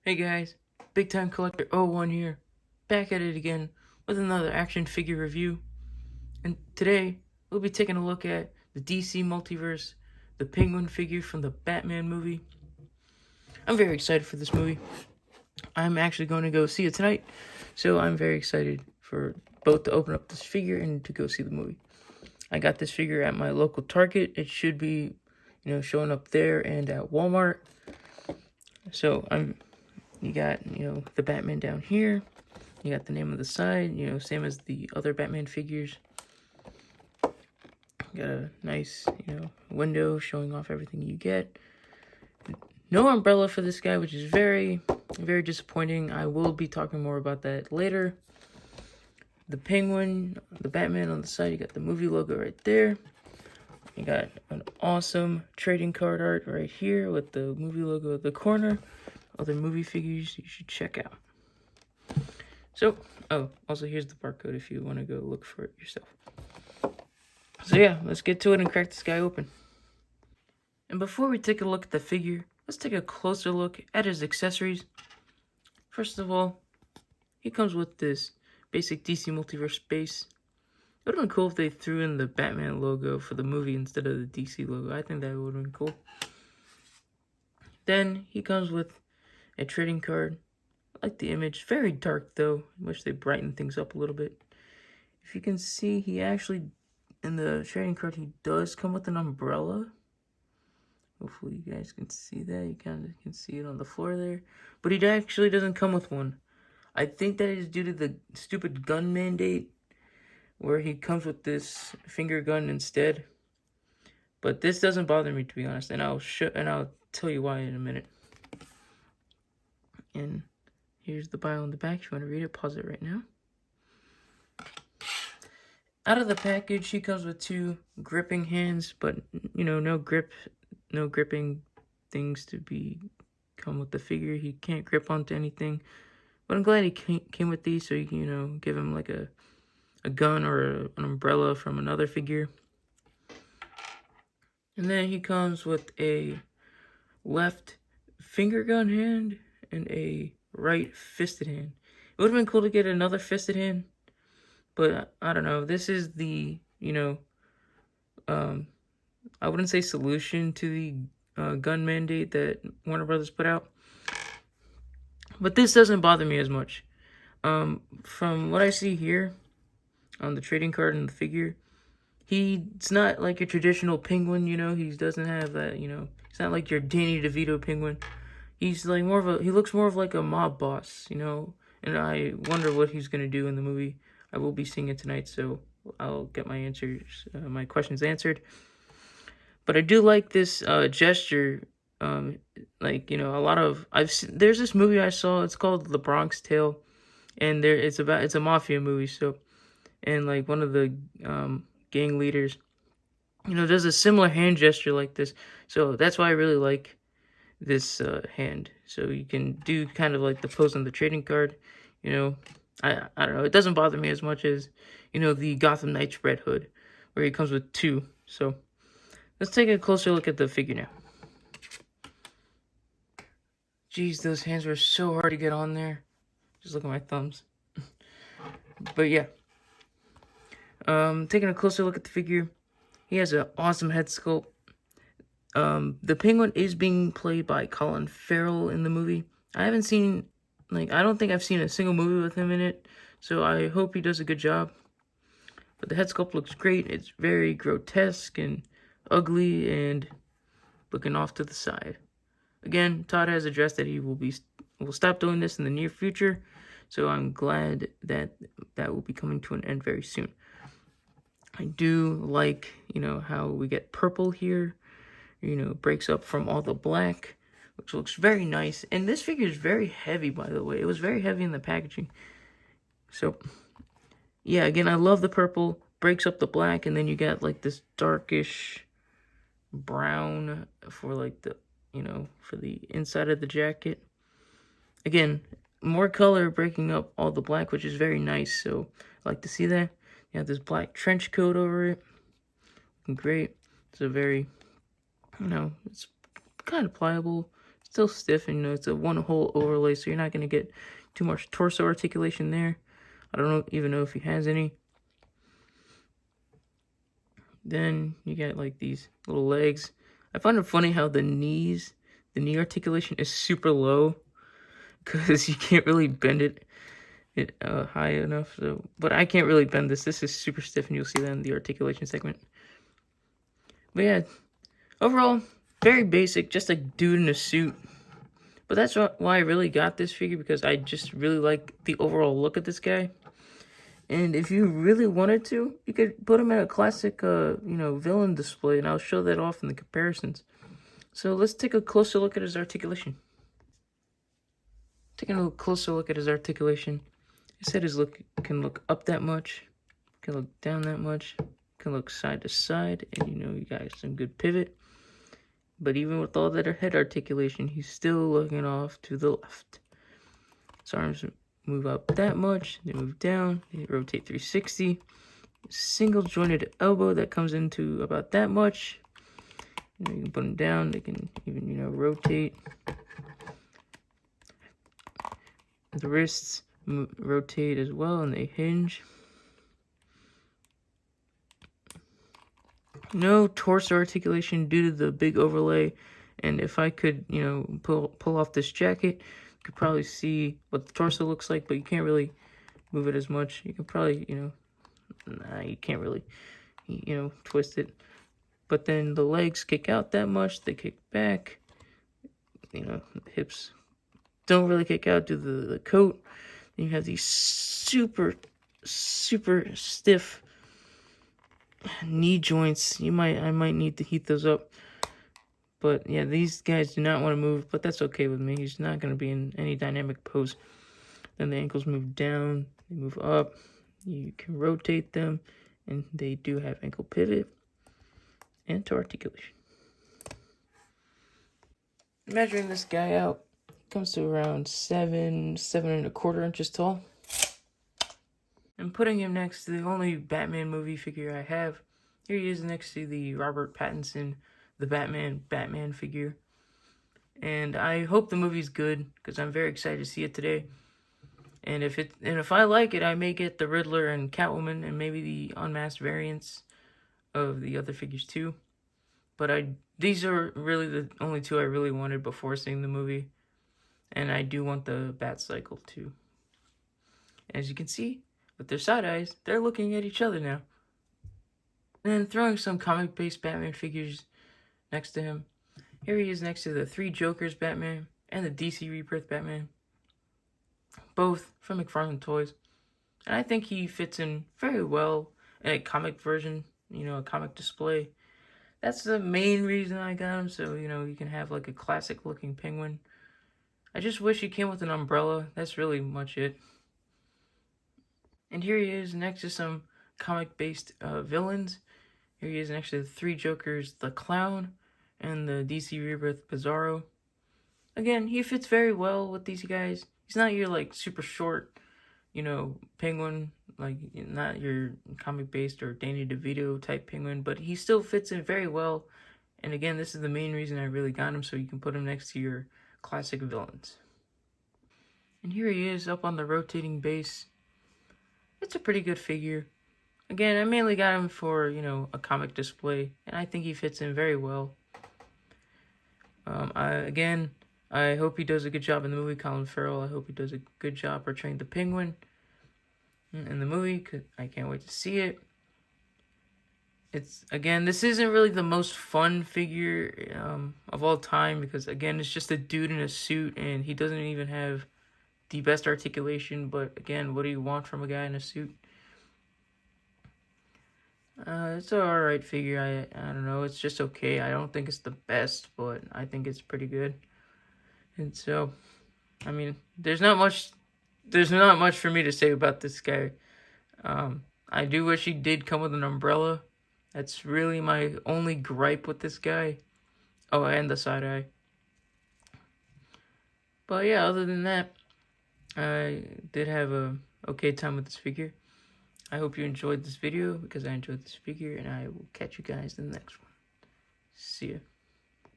Hey guys, Big Time Collector 01 here, back at it again with another action figure review. And today, we'll be taking a look at the DC Multiverse, the Penguin figure from the Batman movie. I'm very excited for this movie. I'm actually going to go see it tonight, so I'm very excited for both to open up this figure and to go see the movie. I got this figure at my local Target. It should be, showing up there and at Walmart. So you got, the Batman down here. You got the name of the side, same as the other Batman figures. Got a nice, window showing off everything you get. No umbrella for this guy, which is very, very disappointing. I will be talking more about that later. The Penguin, the Batman on the side, you got the movie logo right there. You got an awesome trading card art right here with the movie logo at the corner. Other movie figures you should check out. So, also here's the barcode if you want to go look for it yourself. So yeah, let's get to it and crack this guy open. And before we take a look at the figure, let's take a closer look at his accessories. First of all, he comes with this basic DC Multiverse base. It would have been cool if they threw in the Batman logo for the movie instead of the DC logo. I think that would have been cool. Then he comes with a trading card. I like the image. Very dark though. I wish they brightened things up a little bit. If you can see, he actually, in the trading card, he does come with an umbrella. Hopefully you guys can see that. You kind of can see it on the floor there. But he actually doesn't come with one. I think that is due to the stupid gun mandate, where he comes with this finger gun instead. But this doesn't bother me, to be honest, and I'll tell you why in a minute. And here's the bio on the back. If you want to read it, pause it right now. Out of the package, he comes with two gripping hands, but no gripping things to come with the figure. He can't grip onto anything. But I'm glad he came with these, so you can give him like a gun or an umbrella from another figure. And then he comes with a left finger gun hand and a right fisted hand. It would have been cool to get another fisted hand, but I don't know. This is the, I wouldn't say solution to the gun mandate that Warner Brothers put out. But this doesn't bother me as much. From what I see here on the trading card and the figure, he's not like your traditional penguin, he doesn't have that, he's not like your Danny DeVito penguin. He's like he looks more of like a mob boss, and I wonder what he's gonna do in the movie. I will be seeing it tonight, so I'll get my my questions answered. But I do like this gesture. A lot of there's this movie I saw. It's called The Bronx Tale, and it's a mafia movie. So, and like one of the gang leaders, does a similar hand gesture like this. So that's why I really like this hand. So you can do kind of like the pose on the trading card. I don't know. It doesn't bother me as much as the Gotham Knights Red Hood, where he comes with two. So let's take a closer look at the figure now. Jeez, those hands were so hard to get on there. Just look at my thumbs. But yeah. Taking a closer look at the figure. He has an awesome head sculpt. The Penguin is being played by Colin Farrell in the movie. I don't think I've seen a single movie with him in it. So I hope he does a good job. But the head sculpt looks great. It's very grotesque and ugly and looking off to the side. Again, Todd has addressed that he will stop doing this in the near future, so I'm glad that will be coming to an end very soon. I do like, how we get purple here, breaks up from all the black, which looks very nice. And this figure is very heavy, by the way. It was very heavy in the packaging. So, yeah, again, I love the purple, breaks up the black, and then you got like this darkish brown for like the for the inside of the jacket. Again, more color breaking up all the black, which is very nice. So I like to see that. You have this black trench coat over it. Looking great. It's a very, it's kind of pliable. still stiff, and it's a one whole overlay, so you're not gonna get too much torso articulation there. I don't even know if he has any. Then you get like these little legs. I find it funny how the knee articulation is super low because you can't really bend it high enough. So, but I can't really bend this. This is super stiff, and you'll see that in the articulation segment. But yeah, overall, very basic, just a dude in a suit. But that's why I really got this figure, because I just really like the overall look of this guy. And if you really wanted to, you could put him at a classic, villain display, and I'll show that off in the comparisons. So let's take a closer look at his articulation. Taking a closer look at his articulation, his head can look up that much, can look down that much, can look side to side, and you got some good pivot. But even with all that head articulation, he's still looking off to the left. His arms move up that much, they move down, they rotate 360. Single jointed elbow that comes into about that much. You can put them down, they can even, rotate. The wrists rotate as well, and they hinge. No torso articulation due to the big overlay, and if I could, pull off this jacket, you could probably see what the torso looks like, but you can't really move it as much. You can probably, you can't really, twist it. But then the legs kick out that much, they kick back. The hips don't really kick out due to the coat. Then you have these super, super stiff knee joints. I might need to heat those up. But yeah, these guys do not want to move, but that's okay with me. He's not going to be in any dynamic pose. Then the ankles move down, they move up. You can rotate them, and they do have ankle pivot and toe articulation. Measuring this guy out, comes to around 7.25 inches tall. And putting him next to the only Batman movie figure I have, here he is next to the Robert Pattinson, the Batman figure. And I hope the movie's good, because I'm very excited to see it today. And if I like it, I may get the Riddler and Catwoman and maybe the unmasked variants of the other figures too. But these are really the only two I really wanted before seeing the movie. And I do want the Bat Cycle too. As you can see, with their side eyes, they're looking at each other now. And then throwing some comic-based Batman figures next to him. Here he is next to the Three Jokers Batman and the DC Rebirth Batman. Both from McFarlane Toys. And I think he fits in very well in a comic version, a comic display. That's the main reason I got him, so, you can have like a classic looking penguin. I just wish he came with an umbrella. That's really much it. And here he is next to some comic-based villains. Here he is next to the Three Jokers, the Clown, and the DC Rebirth Bizarro. Again, he fits very well with these guys. He's not your, super short, penguin, not your comic-based or Danny DeVito type penguin, but he still fits in very well. And again, this is the main reason I really got him, so you can put him next to your classic villains. And here he is up on the rotating base. It's a pretty good figure. Again, I mainly got him for, a comic display, and I think he fits in very well. I hope he does a good job in the movie, Colin Farrell. I hope he does a good job portraying the Penguin in the movie, because I can't wait to see it. This isn't really the most fun figure of all time, because, again, it's just a dude in a suit, and he doesn't even have the best articulation. But, again, what do you want from a guy in a suit? It's an alright figure. I don't know. It's just okay. I don't think it's the best, but I think it's pretty good. And so, I mean, there's not much for me to say about this guy. I do wish he did come with an umbrella. That's really my only gripe with this guy. Oh, and the side eye. But yeah, other than that, I did have a okay time with this figure. I hope you enjoyed this video, because I enjoyed this figure, and I will catch you guys in the next one. See ya.